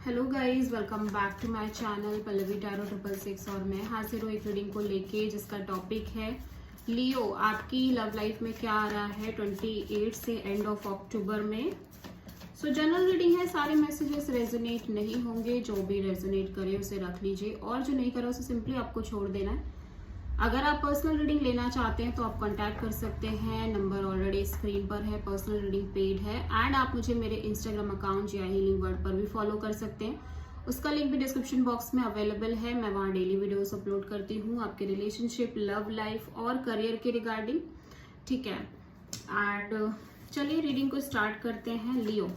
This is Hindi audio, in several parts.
Hello guys, welcome back to my channel Pallavi tarot 666। और मैं हाजिर हूँ एक रीडिंग को लेके जिसका टॉपिक है लियो। आपकी लव लाइफ में क्या आ रहा है 28 से एंड ऑफ अक्टूबर में। सो जनरल रीडिंग है, सारे मैसेजेस रेजोनेट नहीं होंगे। जो भी रेजोनेट करे उसे रख लीजिए और जो नहीं करे उसे सिंपली आपको छोड़ देना है। अगर आप पर्सनल रीडिंग लेना चाहते हैं तो आप कांटेक्ट कर सकते हैं, नंबर ऑलरेडी स्क्रीन पर है। पर्सनल रीडिंग पेड है एंड आप मुझे मेरे इंस्टाग्राम अकाउंट या हीलिंग वर्ड पर भी फॉलो कर सकते हैं। उसका लिंक भी डिस्क्रिप्शन बॉक्स में अवेलेबल है। मैं वहाँ डेली वीडियोस अपलोड करती हूँ आपके रिलेशनशिप, लव लाइफ और करियर के रिगार्डिंग। ठीक है, एंड चलिए रीडिंग को स्टार्ट करते हैं। लियो,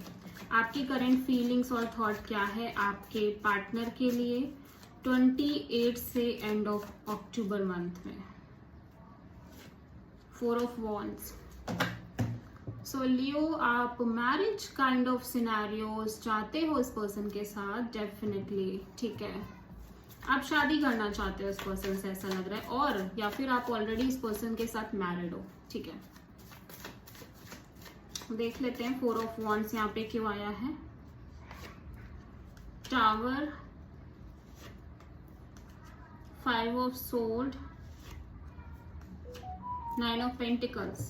आपकी करंट फीलिंग्स और थॉट क्या है आपके पार्टनर के लिए 28 से एंड ऑफ अक्टूबर मंथ में। 4 ऑफ वॉन्ड्स। सो लियो, आप मैरिज काइंड ऑफ सिनेरियोस चाहते हो इस पर्सन के साथ, डेफिनेटली। ठीक है, आप शादी करना चाहते हो इस पर्सन से, ऐसा लग रहा है। और या फिर आप ऑलरेडी इस पर्सन के साथ मैरिड हो। ठीक है, देख लेते हैं 4 ऑफ वॉन्ड्स यहाँ पे क्यों आया है। Tower, 5 of sword, 9 of pentacles।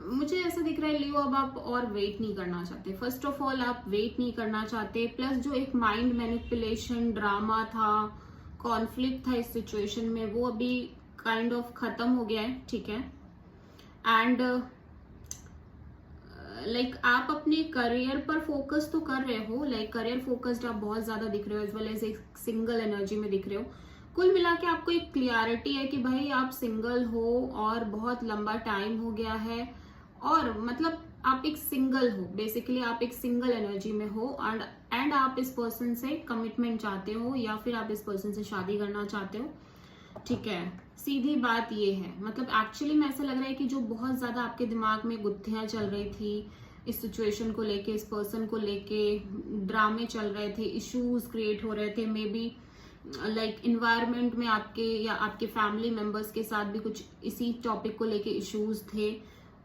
मुझे ऐसा दिख रहा है लियो, अब आप और वेट नहीं करना चाहते। फर्स्ट ऑफ ऑल आप वेट नहीं करना चाहते, प्लस जो एक माइंड मैनिपुलेशन ड्रामा था, कॉन्फ्लिक्ट था इस सिचुएशन में, वो अभी काइंड ऑफ खत्म हो गया है। ठीक है, एंड आप अपने करियर पर फोकस तो कर रहे हो, करियर फोकस्ड आप बहुत ज्यादा दिख रहे हो, एज वेल एज एक सिंगल एनर्जी में दिख रहे हो। कुल मिला के आपको एक क्लियरिटी है कि भाई आप सिंगल हो और बहुत लंबा टाइम हो गया है, और मतलब आप एक सिंगल हो, बेसिकली आप एक सिंगल एनर्जी में हो। एंड आप इस पर्सन से कमिटमेंट चाहते हो या फिर आप इस पर्सन से शादी करना चाहते हो। ठीक है, सीधी बात ये है। मतलब एक्चुअली में ऐसा लग रहा है कि जो बहुत ज्यादा आपके दिमाग में गुत्थियां चल रही थी इस सिचुएशन को लेके, इस पर्सन को लेके ड्रामे चल रहे थे, इश्यूज क्रिएट हो रहे थे, मे बी इन्वायरमेंट में आपके या आपके फैमिली मेंबर्स के साथ भी कुछ इसी टॉपिक को लेके इश्यूज थे,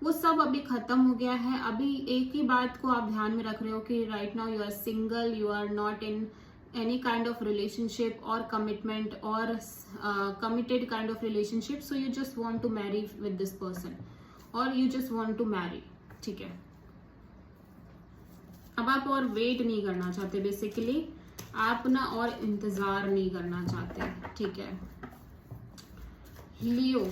वो सब अभी खत्म हो गया है। अभी एक ही बात को आप ध्यान में रख रहे हो कि right now you are single, you are not in any kind of relationship or commitment or committed kind of relationship, so you just want to marry with this person or you just want to marry। ठीक है, अब आप और वेट नहीं करना चाहते, बेसिकली आप ना और इंतजार नहीं करना चाहते। ठीक है लियो,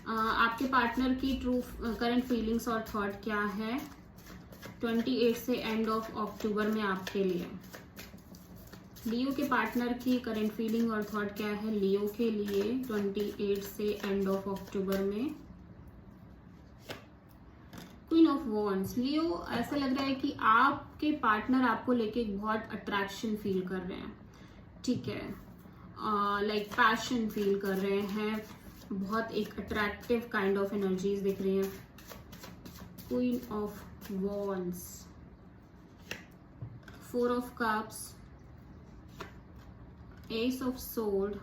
आपके पार्टनर की ट्रू करंट फीलिंग्स और थॉट क्या है 28 से एंड ऑफ अक्टूबर में आपके लिए। लियो के पार्टनर की करंट फीलिंग और थॉट क्या है लियो के लिए 28 से एंड ऑफ अक्टूबर में। Queen of wands. लियो, ऐसा लग रहा है कि आपके पार्टनर आपको लेके बहुत अट्रैक्शन फील कर रहे हैं। ठीक है, पैशन फील कर रहे हैं, बहुत एक अट्रैक्टिव काइंड ऑफ एनर्जीज दिख रही हैं। Queen of wands, 4 of cups, Ace of Sword,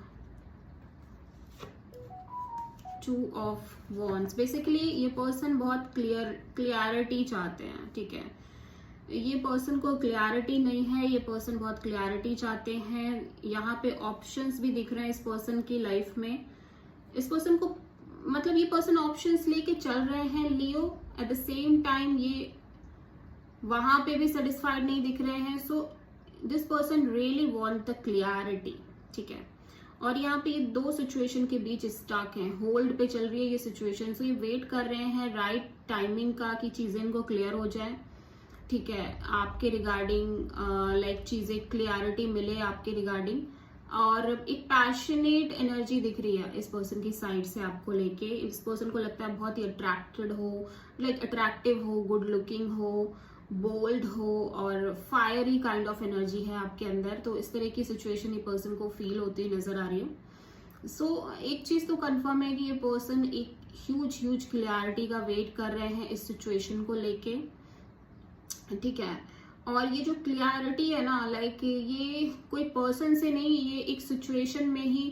2 of Wands। Basically ये पर्सन बहुत क्लियरिटी चाहते हैं। ठीक है, ये पर्सन को क्लियरिटी नहीं है, ये पर्सन बहुत क्लियरिटी चाहते हैं। यहाँ पे ऑप्शंस भी दिख रहे हैं इस पर्सन की लाइफ में। इस पर्सन को मतलब ये पर्सन ऑप्शंस लेके चल रहे हैं लियो, एट द सेम टाइम ये वहां पे भी सेटिस्फाइड नहीं दिख रहे हैं। So this person really want the clarity. ठीक है, और यहाँ पे ये दो सिचुएशन के बीच स्टक हैं, होल्ड पे चल रही है ये सिचुएशन। सो ये वेट कर रहे हैं राइट टाइमिंग का कि चीजें इनको क्लियर हो जाए। ठीक है, आपके रिगार्डिंग चीजें क्लियरिटी मिले आपके रिगार्डिंग, और एक पैशनेट एनर्जी दिख रही है इस पर्सन की साइड से आपको लेके। इस पर्सन को लगता है बहुत ही अट्रैक्टेड हो, अट्रैक्टिव हो, गुड लुकिंग हो, बोल्ड हो, और फायरी काइंड ऑफ एनर्जी है आपके अंदर। तो इस तरह की सिचुएशन ये पर्सन को फील होती नजर आ रही है। सो एक चीज तो कंफर्म है कि ये पर्सन एक ह्यूज क्लियरिटी का वेट कर रहे हैं इस सिचुएशन को लेके। ठीक है, और ये जो क्लियरिटी है ना, ये कोई पर्सन से नहीं, ये एक सिचुएशन में ही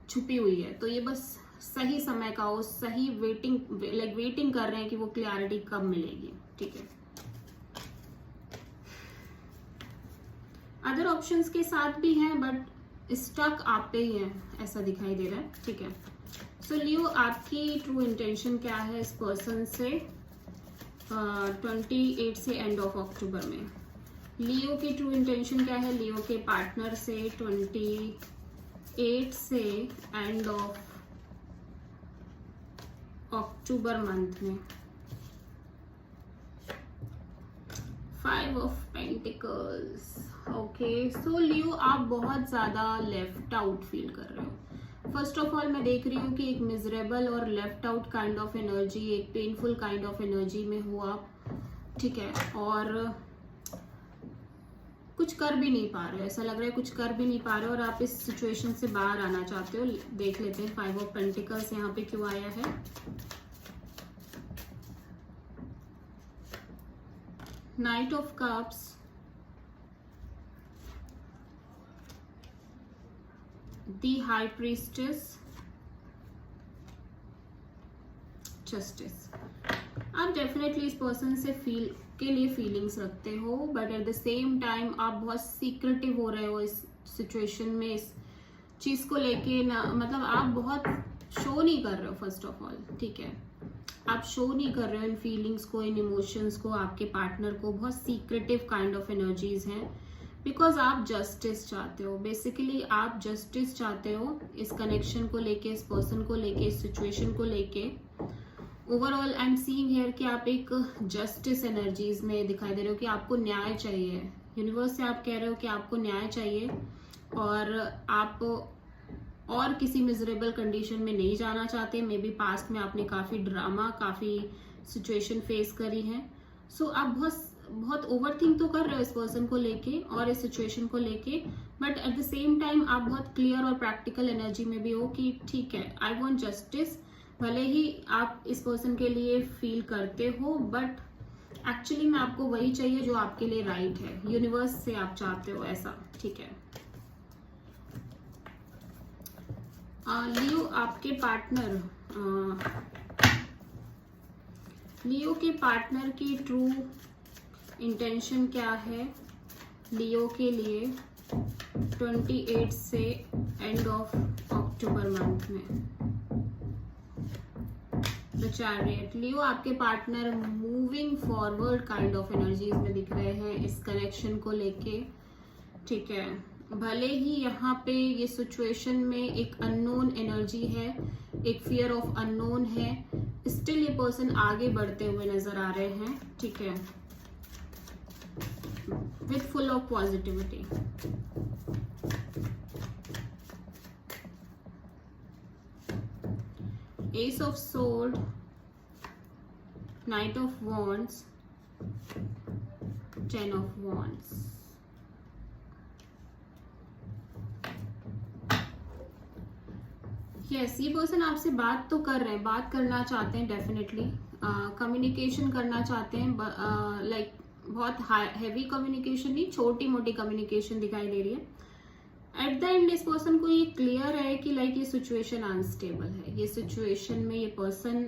छुपी हुई है। तो ये बस सही समय का हो, सही वेटिंग कर रहे हैं कि वो क्लियरिटी कब मिलेगी, ठीक है। अदर ऑप्शंस के साथ भी हैं बट स्टक आप पे ही है, ऐसा दिखाई दे रहा है, ठीक है। सो लियो, आपकी ट्रू इंटेंशन क्या है इस पर्सन से 28 से एंड ऑफ अक्टूबर में? लियो की ट्रू इंटेंशन क्या है लियो के पार्टनर से 28 से एंड ऑफ अक्टूबर मंथ में? 5 ऑफ पेंटिकल्स। ओके, सो लियो, आप बहुत ज्यादा लेफ्ट आउट फील कर रहे हो। फर्स्ट ऑफ ऑल मैं देख रही हूँ कि एक मिजरेबल और left out kind of energy, एक पेनफुल काइंड ऑफ एनर्जी में हो आप, ठीक है। और कुछ कर भी नहीं पा रहे हो, ऐसा लग रहा है कुछ कर भी नहीं पा रहे हो और आप इस सिचुएशन से बाहर आना चाहते हो। देख लेते हैं 5 ऑफ पेंटिकल्स यहाँ पे क्यों आया है। Night of cups, the high priestess, justice. आप डेफिनेटली इस पर्सन से के लिए फीलिंग्स रखते हो but at the same time आप बहुत सीक्रेटिव हो रहे हो इस सिचुएशन में, इस चीज को लेके ना, मतलब आप बहुत शो नहीं कर रहे हो फर्स्ट ऑफ ऑल, ठीक है। आप शो नहीं कर रहे हो इन फीलिंग्स को, इन इमोशंस को आपके पार्टनर को। बहुत सीक्रेटिव काइंड ऑफ एनर्जीज हैं बिकॉज आप जस्टिस चाहते हो। बेसिकली आप जस्टिस चाहते हो इस कनेक्शन को लेके, इस पर्सन को लेके, इस सिचुएशन को लेके। Overall I am seeing here कि आप एक जस्टिस एनर्जीज में दिखाई दे रहे हो कि आपको न्याय चाहिए। यूनिवर्स से आप कह रहे हो कि आपको न्याय चाहिए और आप और किसी मिजरेबल कंडीशन में नहीं जाना चाहते। मे बी पास्ट में आपने काफी ड्रामा, काफी सिचुएशन फेस करी है। सो आप बहुत ओवरथिंक तो कर रहे हो इस पर्सन को लेके और इस सिचुएशन को लेके, but at the same time आप बहुत क्लियर और प्रैक्टिकल एनर्जी में भी हो कि ठीक है, आई वांट जस्टिस। भले ही आप इस पर्सन के लिए फील करते हो बट एक्चुअली में आपको वही चाहिए जो आपके लिए राइट है। यूनिवर्स से आप चाहते हो ऐसा, ठीक है। लियो, आपके पार्टनर, लियो के पार्टनर की ट्रू इंटेंशन क्या है लियो के लिए 28 से एंड ऑफ अक्टूबर मंथ में? The chariot. लियो, आपके partner moving forward kind of energies में दिख रहे हैं इस कनेक्शन को लेके, ठीक है। भले ही यहाँ पे ये सिचुएशन में एक अननोन एनर्जी है, एक फियर ऑफ अननोन है, स्टिल ये पर्सन आगे बढ़ते हुए नजर आ रहे हैं, ठीक है, with full of positivity. S of sword, night of wands, 10 of wands. Yes, ये पर्सन आपसे बात तो कर रहे हैं, बात करना चाहते हैं डेफिनेटली, कम्युनिकेशन करना चाहते हैं, लाइक बहुत हैवी कम्युनिकेशन नहीं, छोटी मोटी कम्युनिकेशन दिखाई दे रही है। एट द एंड इस पर्सन को ये क्लियर है कि लाइक ये सिचुएशन अनस्टेबल है। ये सिचुएशन में ये पर्सन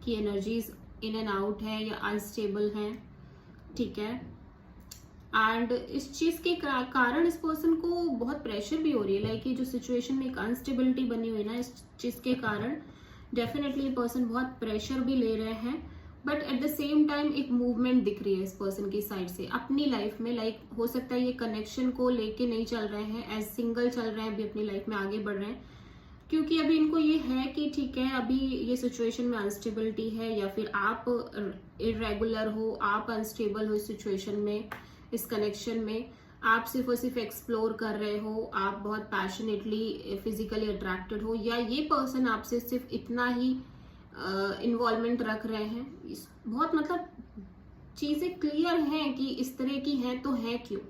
की एनर्जीज इन एंड आउट है या अनस्टेबल है, ठीक है। एंड इस चीज के कारण इस पर्सन को बहुत प्रेशर भी हो रही है। लाइक ये जो सिचुएशन में एक अनस्टेबिलिटी बनी हुई है ना, इस चीज के कारण डेफिनेटली ये पर्सन बहुत प्रेशर भी ले रहे हैं but at the same time एक मूवमेंट दिख रही है इस पर्सन की साइड से अपनी लाइफ में। लाइक हो सकता है ये कनेक्शन को लेके नहीं चल रहे हैं, एज सिंगल चल रहे हैं, अभी अपनी लाइफ में आगे बढ़ रहे हैं, क्योंकि अभी इनको ये है कि ठीक है, अभी ये सिचुएशन में अनस्टेबिलिटी है या फिर आप इरेगुलर हो, आप अनस्टेबल हो इस सिचुएशन में, इस कनेक्शन में। आप सिर्फ और सिर्फ एक्सप्लोर कर रहे हो, आप बहुत पैशनेटली फिजिकली अट्रैक्टेड हो, या ये पर्सन आपसे सिर्फ इतना ही इन्वॉल्वमेंट रख रहे हैं। बहुत मतलब चीजें क्लियर हैं कि इस तरह की हैं तो है क्यों,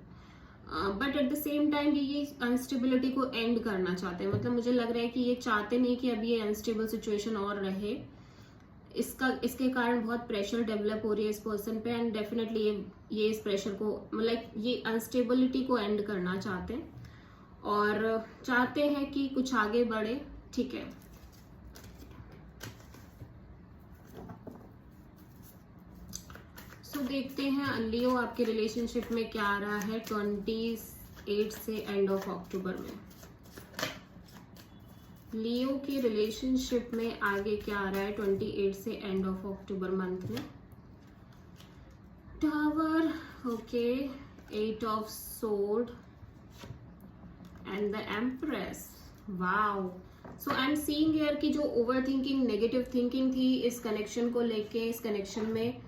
but at the same time ये अनस्टेबिलिटी को एंड करना चाहते हैं। मतलब मुझे लग रहा है कि ये चाहते नहीं कि अभी ये अनस्टेबल सिचुएशन और रहे। इसके कारण बहुत प्रेशर डेवलप हो रही है इस पर्सन पे एंड डेफिनेटली ये इस प्रेशर को, मतलब ये अनस्टेबिलिटी को एंड करना चाहते हैं और चाहते हैं कि कुछ आगे बढ़े, ठीक है। देखते हैं लियो आपके रिलेशनशिप में क्या आ रहा है 28 से एंड ऑफ अक्टूबर में। लियो की रिलेशनशिप में आगे क्या आ रहा है 28 से एंड ऑफ अक्टूबर मंथ में। Tower, okay, 8 of sword and the empress. Wow, so I am seeing here कि जो ओवर थिंकिंग, नेगेटिव थिंकिंग थी इस कनेक्शन को लेके, इस कनेक्शन में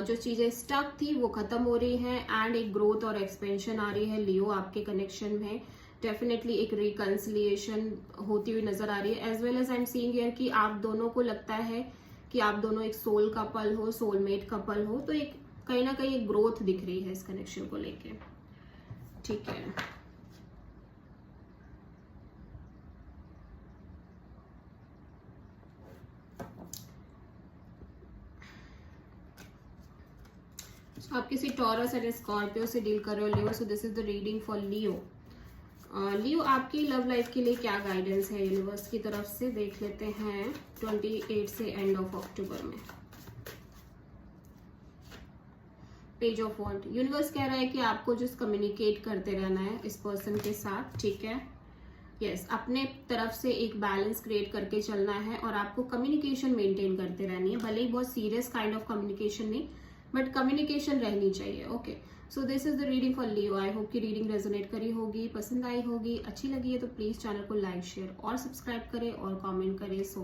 जो चीजें स्टक थी वो खत्म हो रही हैं एंड एक ग्रोथ और एक्सपेंशन आ रही है लियो आपके कनेक्शन में। डेफिनेटली एक रिकंसिलिएशन होती हुई नजर आ रही है। As well as I am seeing here कि आप दोनों को लगता है कि आप दोनों एक सोल कपल हो, सोलमेट कपल हो, तो एक कहीं ना कहीं एक ग्रोथ दिख रही है इस कनेक्शन को लेके। ठीक है, आप किसी टॉरस और स्कॉर्पियो से डील कर रहे हो Leo, so this is the reading for Leo. Leo आपकी लव लाइफ के लिए क्या गाइडेंस है यूनिवर्स की तरफ से, देख लेते हैं 28 से एंड ऑफ अक्टूबर में। पेज ऑफ वॉन्ड, यूनिवर्स कह रहा है कि आपको जस्ट कम्युनिकेट करते रहना है इस पर्सन के साथ, ठीक है। यस, अपने तरफ से एक बैलेंस क्रिएट करके चलना है और आपको कम्युनिकेशन मेंटेन करते रहनी है, भले ही बहुत सीरियस काइंड ऑफ कम्युनिकेशन नहीं, बट कम्युनिकेशन रहनी चाहिए। Okay, so this is the reading for Leo. I hope की रीडिंग रेजोनेट करी होगी, पसंद आई होगी, अच्छी लगी है तो प्लीज चैनल को लाइक, शेयर और सब्सक्राइब करें और कमेंट करें। सो